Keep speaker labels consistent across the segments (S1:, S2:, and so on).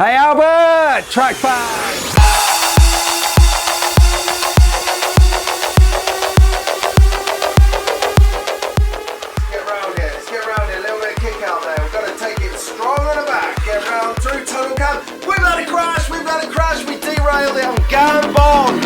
S1: Hey Albert, track fan!
S2: Get round here, let's get round here, a little bit of kick out there. We've got to take it strong on the back. Get round through tunnel cam. We've had a crash, we derailed it on Gambon.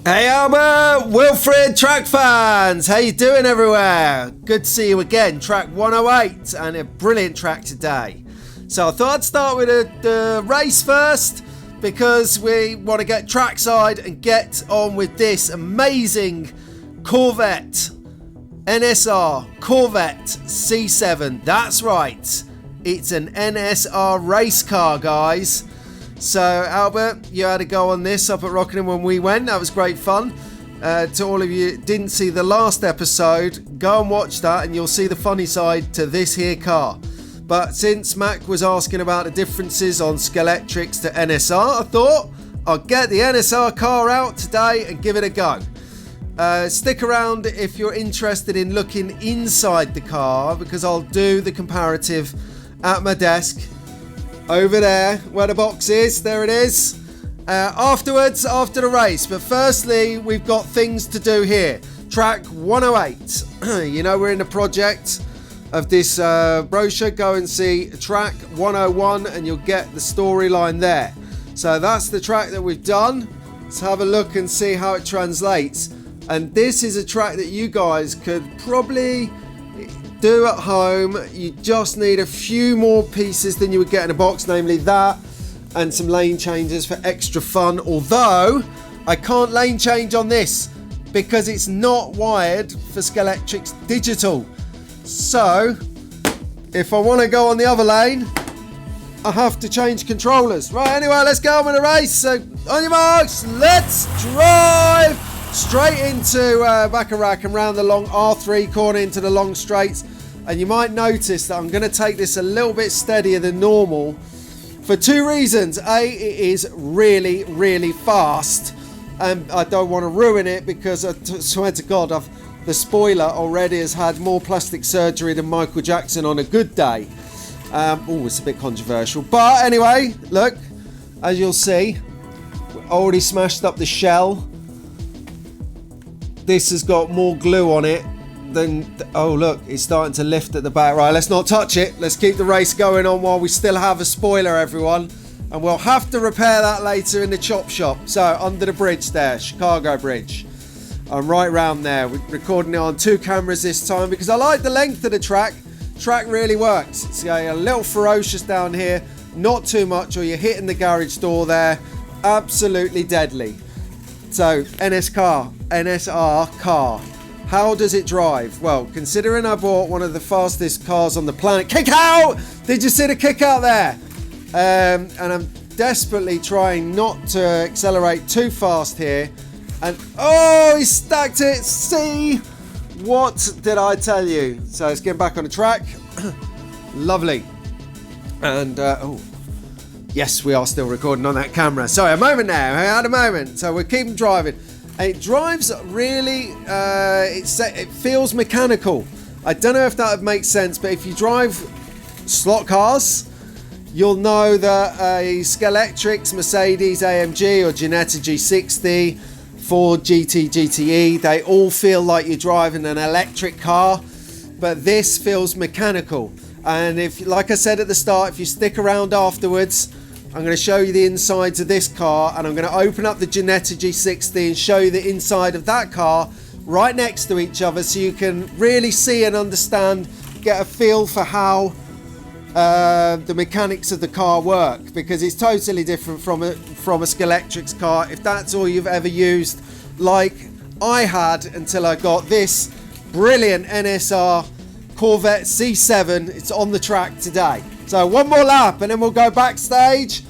S1: Hey Albert, Wilfred, track fans, how you doing everywhere? Good to see you again, track 108 and a brilliant track today. So I thought I'd start with the race first because we want to get trackside and get on with this amazing Corvette, NSR, Corvette C7. That's right, it's an NSR race car, guys. So Albert, you had a go on this up at Rockingham when we went. That was great fun. To all of you who didn't see the last episode, go and watch that and you'll see the funny side to this here car. But since Mac was asking about the differences on Scalextrics to NSR, I thought I'll get the NSR car out today and give it a go. Stick around if you're interested in looking inside the car because I'll do the comparative at my desk. Over there, where the box is, there it is. Afterwards, after the race. But firstly, we've got things to do here. Track 108. You know, we're in the project of this brochure. Go and see track 101 and you'll get the storyline there. So that's the track that we've done. Let's have a look and see how it translates. And this is a track that you guys could probably do at home. You just need a few more pieces than you would get in a box, namely that and some lane changes for extra fun, although I can't lane change on this because it's not wired for Scalextric's digital. So if I want to go on the other lane I have to change controllers. Right, anyway, let's go on with the race. So on your marks, let's drive straight into Bacharach and round the long R3 corner into the long straights. And you might notice that I'm going to take this a little bit steadier than normal for two reasons. A, it is really, really fast. And I don't want to ruin it because I swear to God, the spoiler already has had more plastic surgery than Michael Jackson on a good day. Oh, it's a bit controversial. But anyway, look, as you'll see, we already smashed up the shell. This has got more glue on it than, oh look, it's starting to lift at the back. Right, let's not touch it. Let's keep the race going on while we still have a spoiler, everyone. And we'll have to repair that later in the chop shop. So under the bridge there, Chicago Bridge. I'm right round there. We're recording it on 2 cameras this time because I like the length of the track. Track really works. It's a little ferocious down here, not too much, or you're hitting the garage door there. Absolutely deadly. So NSR car. How does it drive? Well, considering I bought one of the fastest cars on the planet. Kick out! Did you see the kick out there? And I'm desperately trying not to accelerate too fast here. And oh, he stacked it. See? What did I tell you? So let's get back on the track. Lovely. And oh, yes, we are still recording on that camera. Sorry, a moment now. I had a moment. So we're keeping driving. And it drives really, it feels mechanical. I don't know if that would make sense, but if you drive slot cars, you'll know that a Scalextric, Mercedes AMG or Ginetta G60, Ford GT GTE, they all feel like you're driving an electric car, but this feels mechanical. And if, like I said at the start, if you stick around afterwards, I'm going to show you the insides of this car, and I'm going to open up the Ginetta G60 and show you the inside of that car right next to each other, so you can really see and understand, get a feel for how the mechanics of the car work, because it's totally different from a Scalextric car. If that's all you've ever used, like I had until I got this brilliant NSR Corvette C7, it's on the track today. So one more lap and then we'll go backstage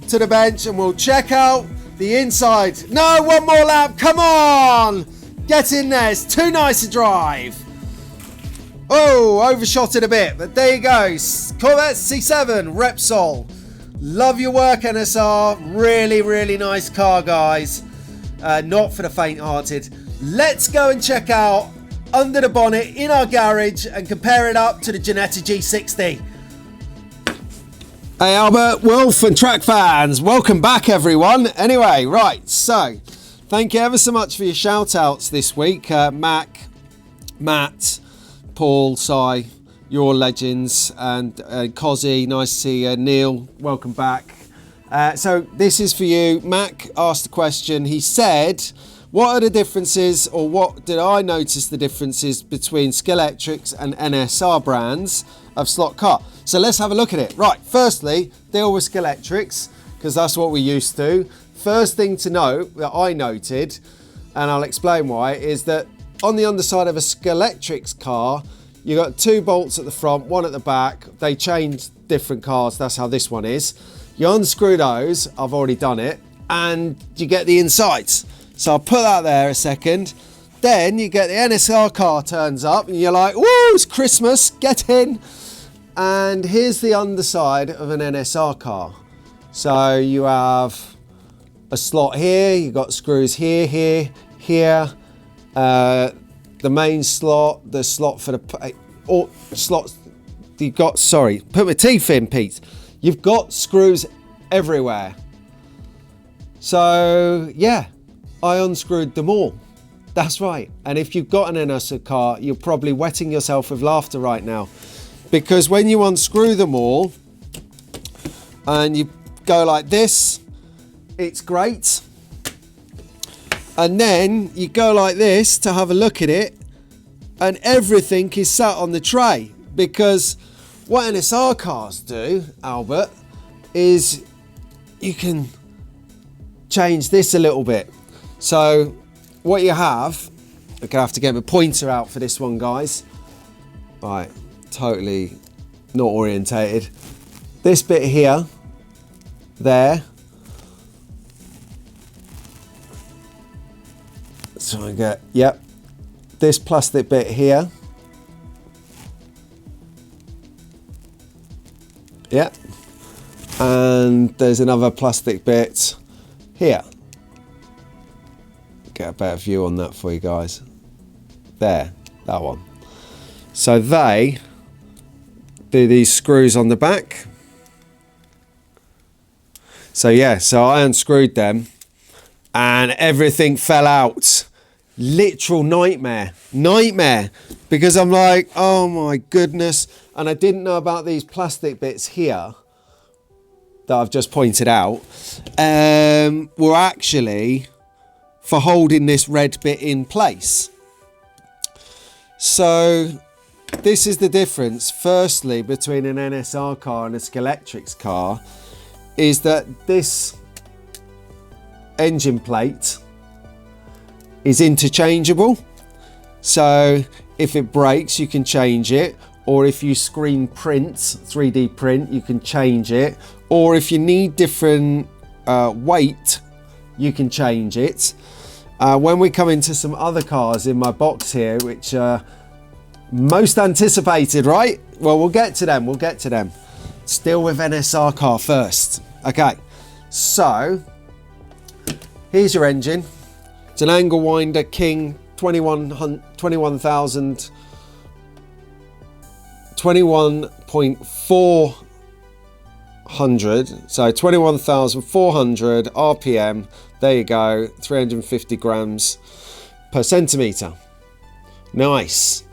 S1: to the bench and we'll check out the inside. No, one more lap, come on, get in there, it's too nice to drive. Oh, overshot it a bit, but there you go. Corvette C7 Repsol. Love your work, NSR. Really, really nice car, guys. Not for the faint-hearted. Let's go and check out under the bonnet in our garage and compare it up to the Ginetta G60. Hey, Albert, Wolf and track fans. Welcome back, everyone. Anyway, right, so thank you ever so much for your shout-outs this week. Matt, Paul, Si, you're legends, and Cozzy, nice to see you. Neil, welcome back. So this is for you. Mac asked a question. He said, what are the differences, or what did I notice the differences between Scalextric and NSR brands of slot car? So let's have a look at it. Right, firstly, deal with Scalextric, because that's what we're used to. First thing to note that I noted, and I'll explain why, is that on the underside of a Scalextric car, you got 2 bolts at the front, 1 at the back. They change different cars. That's how this one is. You unscrew those. I've already done it. And you get the insides. So I'll put that there a second. Then you get the NSR car turns up and you're like, woo, it's Christmas, get in. And here's the underside of an NSR car. So you have a slot here. You've got screws here, here, here. The main slot, the slot for the slots. You've got, sorry, put my teeth in, Pete. You've got screws everywhere. So yeah, I unscrewed them all. That's right. And if you've got an NSR car, you're probably wetting yourself with laughter right now, because when you unscrew them all and you go like this, it's great. And then you go like this to have a look at it, and everything is sat on the tray. Because what NSR cars do, Albert, is you can change this a little bit. So what you have, I'm gonna have to get my pointer out for this one, guys. Right, totally not orientated. This bit here, there. So I get, yep, this plastic bit here. Yep. And there's another plastic bit here. Get a better view on that for you guys. There, that one. So they do these screws on the back. So yeah, so I unscrewed them and everything fell out. Literal nightmare, because I'm like, oh my goodness. And I didn't know about these plastic bits here that I've just pointed out, were actually for holding this red bit in place. So this is the difference, firstly, between an NSR car and a Scalextric car, is that this engine plate is interchangeable. So if it breaks, you can change it, or if you screen print, 3D print, you can change it, or if you need different weight, you can change it. When we come into some other cars in my box here, which are most anticipated, right? Well, we'll get to them. Still with NSR car first. Okay, so here's your engine. It's an angle winder King 21.4 21,400. So 21,400 RPM. There you go. 350 grams per centimetre. Nice.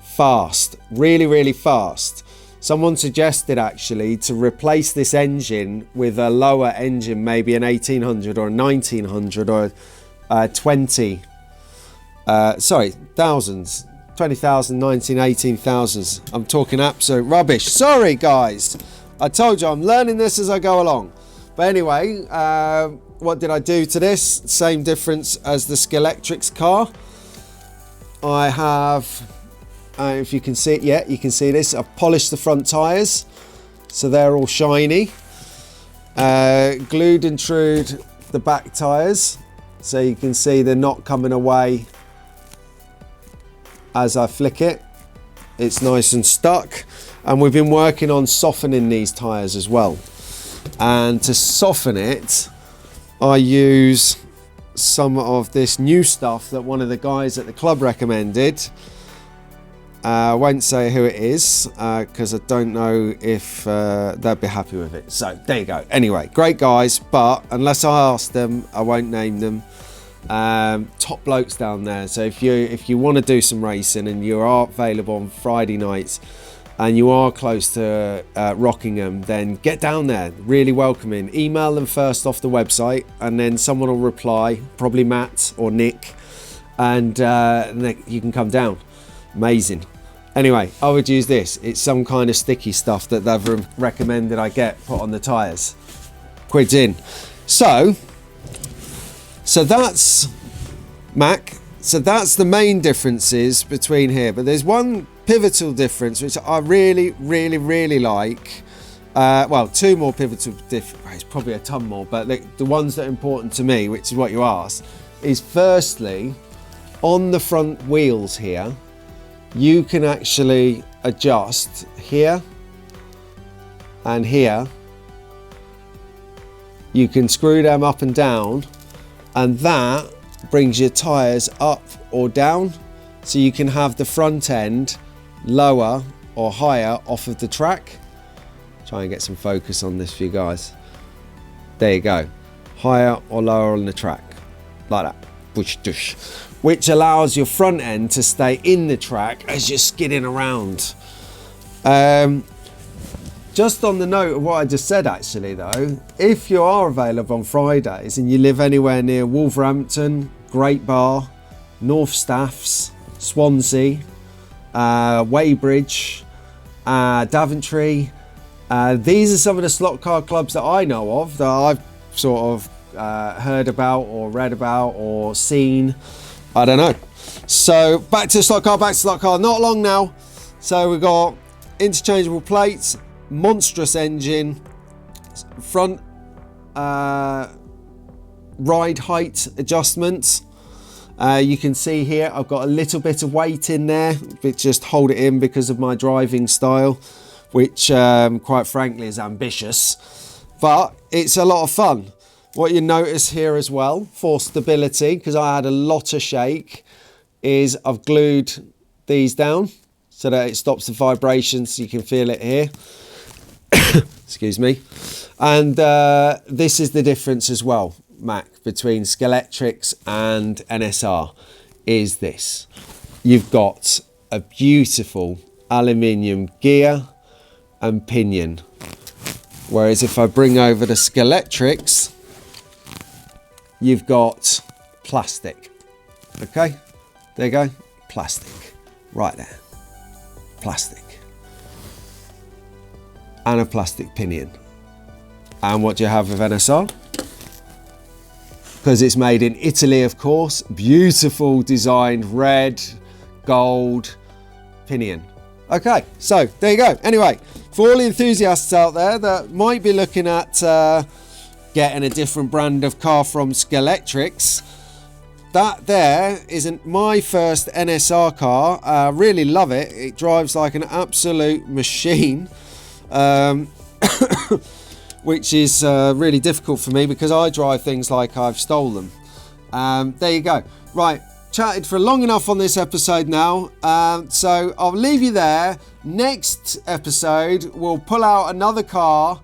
S1: Fast. Really, really fast. Someone suggested actually to replace this engine with a lower engine, maybe an 1800 or a 1900 or thousands. 20,000, 19, 18,000s. I'm talking absolute rubbish. Sorry, guys. I told you I'm learning this as I go along. But anyway, what did I do to this? Same difference as the Scalextric's car. I have, if you can see it, yeah, you can see this. I've polished the front tyres, so they're all shiny. Glued and trued the back tyres, so you can see they're not coming away as I flick it. It's nice and stuck. And we've been working on softening these tyres as well. And to soften it, I use some of this new stuff that one of the guys at the club recommended. I won't say who it is because I don't know if they'll be happy with it. So there you go. Anyway, great guys, but unless I ask them, I won't name them. Top blokes down there. So if you want to do some racing and you are available on Friday nights and you are close to Rockingham, then get down there. Really welcoming. Email them first off the website, and then someone will reply, probably Matt or Nick, and you can come down. Amazing. Anyway, I would use this. It's some kind of sticky stuff that they've recommended I get put on the tyres. Quids in. So that's Mac. So that's the main differences between here. But there's one pivotal difference which I really, really, really like. Well, two more pivotal differences. It's probably a ton more, but the ones that are important to me, which is what you asked, is firstly, on the front wheels here, you can actually adjust here and here. You can screw them up and down, and that brings your tyres up or down, so you can have the front end lower or higher off of the track. Try and get some focus on this for you guys. There you go. Higher or lower on the track. Like that. Bush dush. Which allows your front end to stay in the track as you're skidding around. Just on the note of what I just said actually though, if you are available on Fridays and you live anywhere near Wolverhampton, Great Bar, North Staffs, Swansea, Weybridge, Daventry, these are some of the slot car clubs that I know of, that I've sort of heard about or read about or seen. I don't know. So back to slot car, not long now. So we've got interchangeable plates, monstrous engine, front ride height adjustments. You can see here I've got a little bit of weight in there, but just hold it in because of my driving style, which quite frankly is ambitious, but it's a lot of fun. What you notice here as well for stability, because I had a lot of shake, is I've glued these down so that it stops the vibrations, so you can feel it here. Excuse me. And this is the difference as well, Mac, between Scalextric and NSR, is this. You've got a beautiful aluminium gear and pinion. Whereas if I bring over the Scalextric, you've got plastic. Okay, there you go, plastic, right there, plastic. And a plastic pinion. And what do you have with NSR? Because it's made in Italy, of course, beautiful designed red, gold pinion. Okay, so there you go. Anyway, for all the enthusiasts out there that might be looking at getting a different brand of car from Scalextric, that there isn't my first NSR car. I really love it. It drives like an absolute machine, which is really difficult for me because I drive things like I've stolen. There you go. Right, chatted for long enough on this episode now, so I'll leave you there. Next episode we'll pull out another car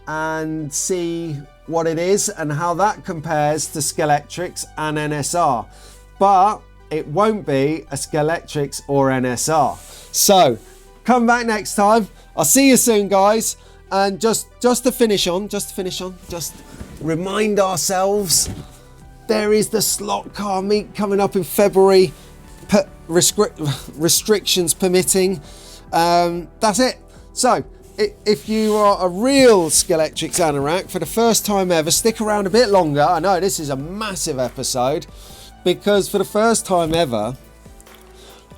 S1: and see what it is and how that compares to Scalextrics and NSR. But it won't be a Scalextrics or NSR. So come back next time. I'll see you soon, guys. And just to finish on, just remind ourselves, there is the slot car meet coming up in February, restrictions permitting. That's it. So if you are a real Scalextrics anorak for the first time ever, stick around a bit longer. I know this is a massive episode, because for the first time ever,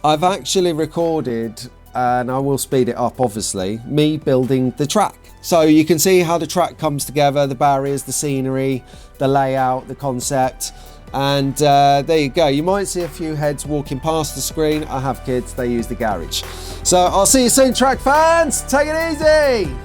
S1: I've actually recorded, and I will speed it up obviously, me building the track. So you can see how the track comes together, the barriers, the scenery, the layout, the concept. And there you go. You might see a few heads walking past the screen. I have kids, they use the garage. So I'll see you soon, track fans. Take it easy.